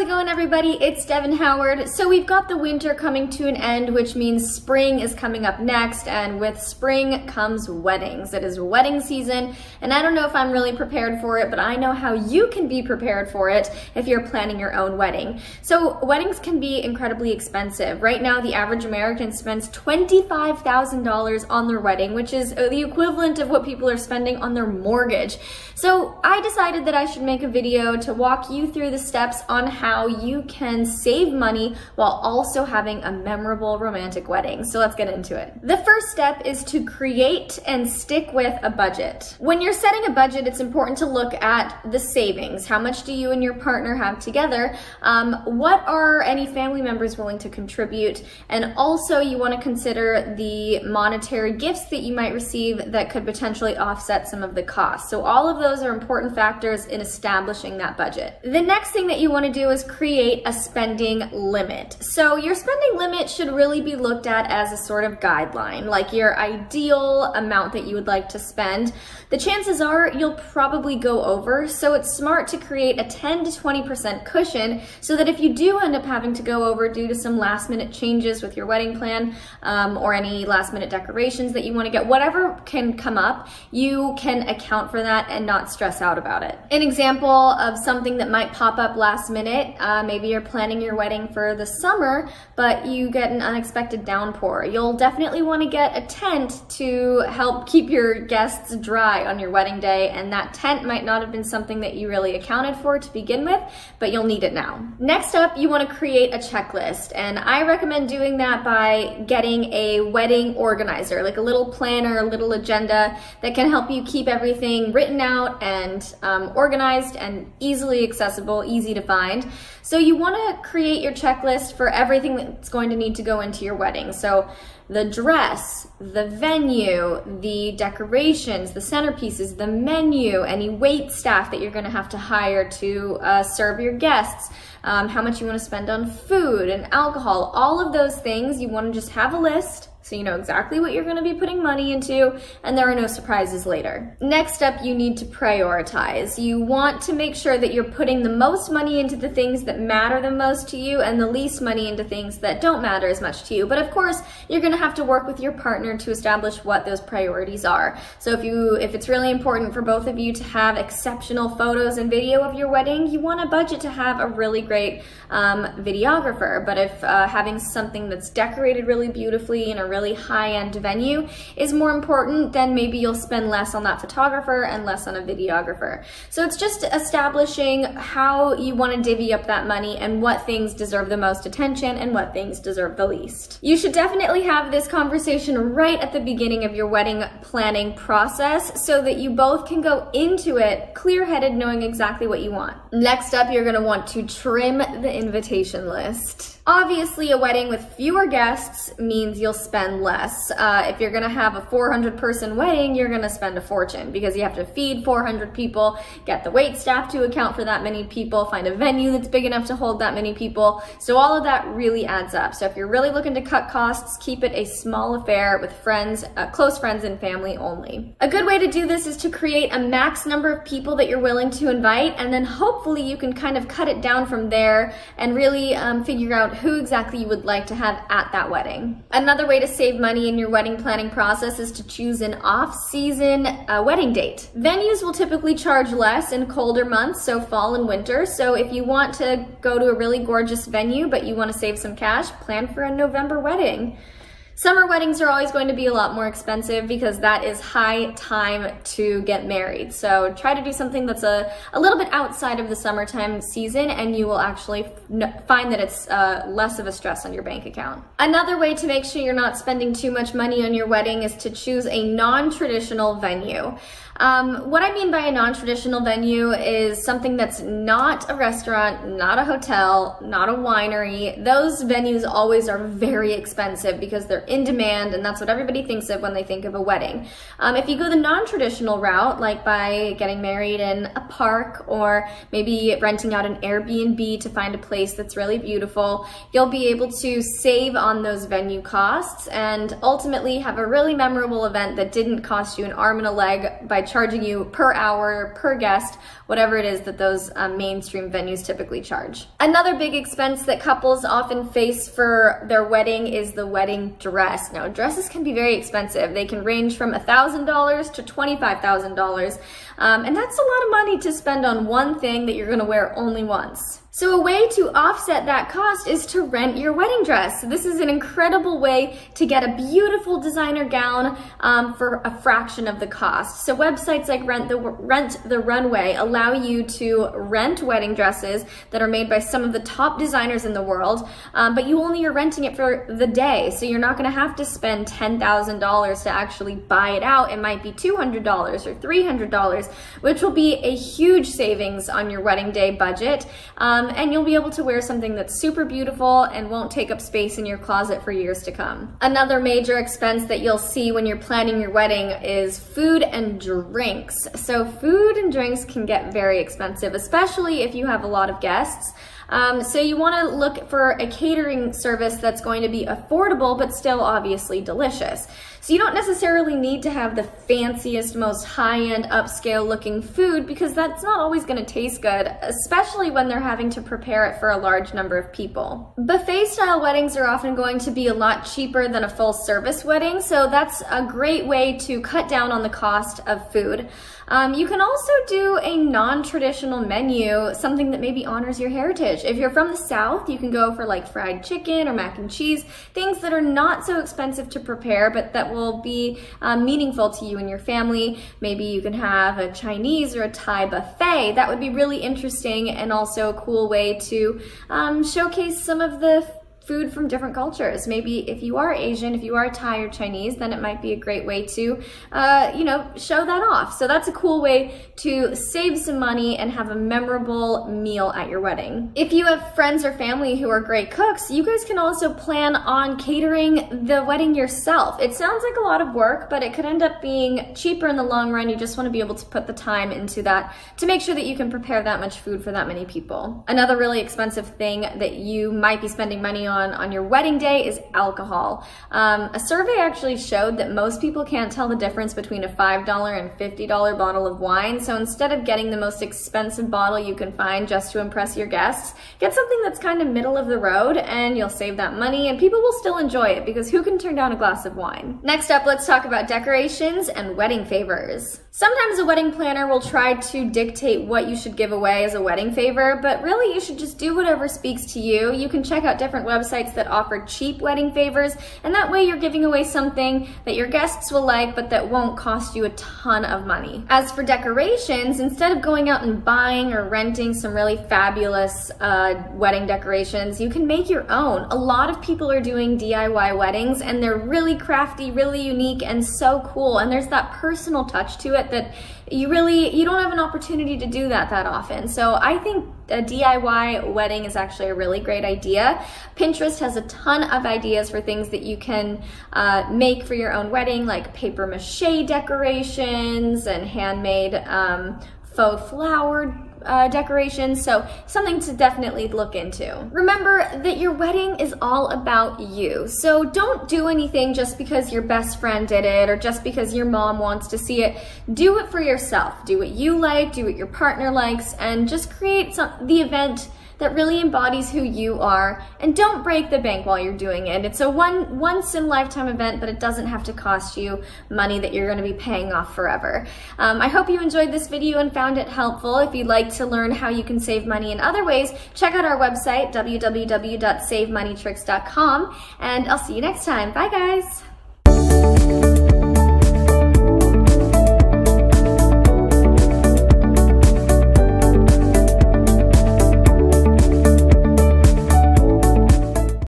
it going, everybody? It's Devin Howard. So we've got the winter coming to an end, which means spring is coming up next, and with spring comes weddings. It is wedding season, and I don't know if I'm really prepared for it, but I know how you can be prepared for it if you're planning your own wedding. So weddings can be incredibly expensive. Right now, the average American spends $25,000 on their wedding, which is the equivalent of what people are spending on their mortgage. So I decided that I should make a video to walk you through the steps on how you can save money while also having a memorable romantic wedding. So let's get into it. The first step is to create and stick with a budget. When you're setting a budget, it's important to look at the savings. How much do you and your partner have together? What are any family members willing to contribute? And also you want to consider the monetary gifts that you might receive that could potentially offset some of the costs. So all of those are important factors in establishing that budget. The next thing that you want to do is create a spending limit. So your spending limit should really be looked at as a sort of guideline, like your ideal amount that you would like to spend. The chances are you'll probably go over, so it's smart to create a 10 to 20% cushion so that if you do end up having to go over due to some last minute changes with your wedding plan or any last minute decorations that you want to get, whatever can come up, you can account for that and not stress out about it. An example of something that might pop up last minute, maybe you're planning your wedding for the summer, but you get an unexpected downpour. You'll definitely want to get a tent to help keep your guests dry on your wedding day, and that tent might not have been something that you really accounted for to begin with, but you'll need it now. Next up, you want to create a checklist, and I recommend doing that by getting a wedding organizer, like a little planner, a little agenda that can help you keep everything written out and organized and easily accessible, easy to find. So you want to create your checklist for everything that's going to need to go into your wedding. So the dress, the venue, the decorations, the centerpieces, the menu, any wait staff that you're going to have to hire to serve your guests, how much you want to spend on food and alcohol, all of those things. You want to just have a list so you know exactly what you're going to be putting money into, and there are no surprises later. Next up, you need to prioritize. You want to make sure that you're putting the most money into the things that matter the most to you and the least money into things that don't matter as much to you. But of course, you're going to have to work with your partner to establish what those priorities are. So if it's really important for both of you to have exceptional photos and video of your wedding, you want a budget to have a really great videographer. But if having something that's decorated really beautifully in a really high-end venue is more important, then maybe you'll spend less on that photographer and less on a videographer. So it's just establishing how you want to divvy up that money and what things deserve the most attention and what things deserve the least. You should definitely have this conversation right at the beginning of your wedding planning process so that you both can go into it clear-headed, knowing exactly what you want. Next up, you're going to want to trim the invitation list. Obviously, a wedding with fewer guests means you'll spend less. If you're gonna have a 400-person wedding, you're gonna spend a fortune because you have to feed 400 people, get the wait staff to account for that many people, find a venue that's big enough to hold that many people. So all of that really adds up. So if you're really looking to cut costs, keep it a small affair with friends, close friends and family only. A good way to do this is to create a max number of people that you're willing to invite, and then hopefully you can kind of cut it down from there and really figure out who exactly you would like to have at that wedding. Another way to save money in your wedding planning process is to choose an off-season wedding date. Venues will typically charge less in colder months, so fall and winter. So if you want to go to a really gorgeous venue but you want to save some cash, plan for a November wedding. Summer weddings are always going to be a lot more expensive because that is high time to get married. So try to do something that's a little bit outside of the summertime season, and you will actually find that it's less of a stress on your bank account. Another way to make sure you're not spending too much money on your wedding is to choose a non-traditional venue. What I mean by a non-traditional venue is something that's not a restaurant, not a hotel, not a winery. Those venues always are very expensive because they're in demand, and that's what everybody thinks of when they think of a wedding. If you go the non-traditional route, like by getting married in a park or maybe renting out an Airbnb to find a place that's really beautiful, you'll be able to save on those venue costs and ultimately have a really memorable event that didn't cost you an arm and a leg by charging you per hour, per guest, whatever it is that those mainstream venues typically charge. Another big expense that couples often face for their wedding is the wedding dress. Now, dresses can be very expensive. They can range from $1,000 to $25,000, and that's a lot of money to spend on one thing that you're gonna wear only once. So a way to offset that cost is to rent your wedding dress. So this is an incredible way to get a beautiful designer gown for a fraction of the cost. So websites like Rent the Runway allow you to rent wedding dresses that are made by some of the top designers in the world, but you only are renting it for the day. So you're not gonna have to spend $10,000 to actually buy it out. It might be $200 or $300, which will be a huge savings on your wedding day budget. And you'll be able to wear something that's super beautiful and won't take up space in your closet for years to come. Another major expense that you'll see when you're planning your wedding is food and drinks. So food and drinks can get very expensive, especially if you have a lot of guests. So you want to look for a catering service that's going to be affordable, but still obviously delicious. So you don't necessarily need to have the fanciest, most high-end, upscale looking food, because that's not always going to taste good, especially when they're having to prepare it for a large number of people. Buffet style weddings are often going to be a lot cheaper than a full service wedding, so that's a great way to cut down on the cost of food. You can also do a non-traditional menu, something that maybe honors your heritage. If you're from the South, you can go for like fried chicken or mac and cheese, things that are not so expensive to prepare, but that will be meaningful to you and your family. Maybe you can have a Chinese or a Thai buffet. That would be really interesting and also a cool way to showcase some of the food from different cultures. Maybe if you are Asian, if you are Thai or Chinese, then it might be a great way to, you know, show that off. So that's a cool way to save some money and have a memorable meal at your wedding. If you have friends or family who are great cooks, you guys can also plan on catering the wedding yourself. It sounds like a lot of work, but it could end up being cheaper in the long run. You just want to be able to put the time into that to make sure that you can prepare that much food for that many people. Another really expensive thing that you might be spending money on your wedding day is alcohol. A survey actually showed that most people can't tell the difference between a $5 and $50 bottle of wine. So instead of getting the most expensive bottle you can find just to impress your guests, get something that's kind of middle of the road and you'll save that money and people will still enjoy it, because who can turn down a glass of wine? Next up, let's talk about decorations and wedding favors. Sometimes a wedding planner will try to dictate what you should give away as a wedding favor, but really you should just do whatever speaks to you. You can check out different websites that offer cheap wedding favors, and that way you're giving away something that your guests will like, but that won't cost you a ton of money. As for decorations, instead of going out and buying or renting some really fabulous wedding decorations, you can make your own. A lot of people are doing DIY weddings, and they're really crafty, really unique, and so cool, and there's that personal touch to it that you don't have an opportunity to do that often. So I think a DIY wedding is actually a really great idea. Pinterest has a ton of ideas for things that you can make for your own wedding, like paper mache decorations and handmade faux flower decorations, so something to definitely look into. Remember that your wedding is all about you, so don't do anything just because your best friend did it or just because your mom wants to see it. Do it for yourself. Do what you like, do what your partner likes, and just create the event that really embodies who you are, and don't break the bank while you're doing it. It's a once in a lifetime event, but it doesn't have to cost you money that you're gonna be paying off forever. I hope you enjoyed this video and found it helpful. If you'd like to learn how you can save money in other ways, check out our website, www.savemoneytricks.com, and I'll see you next time. Bye guys.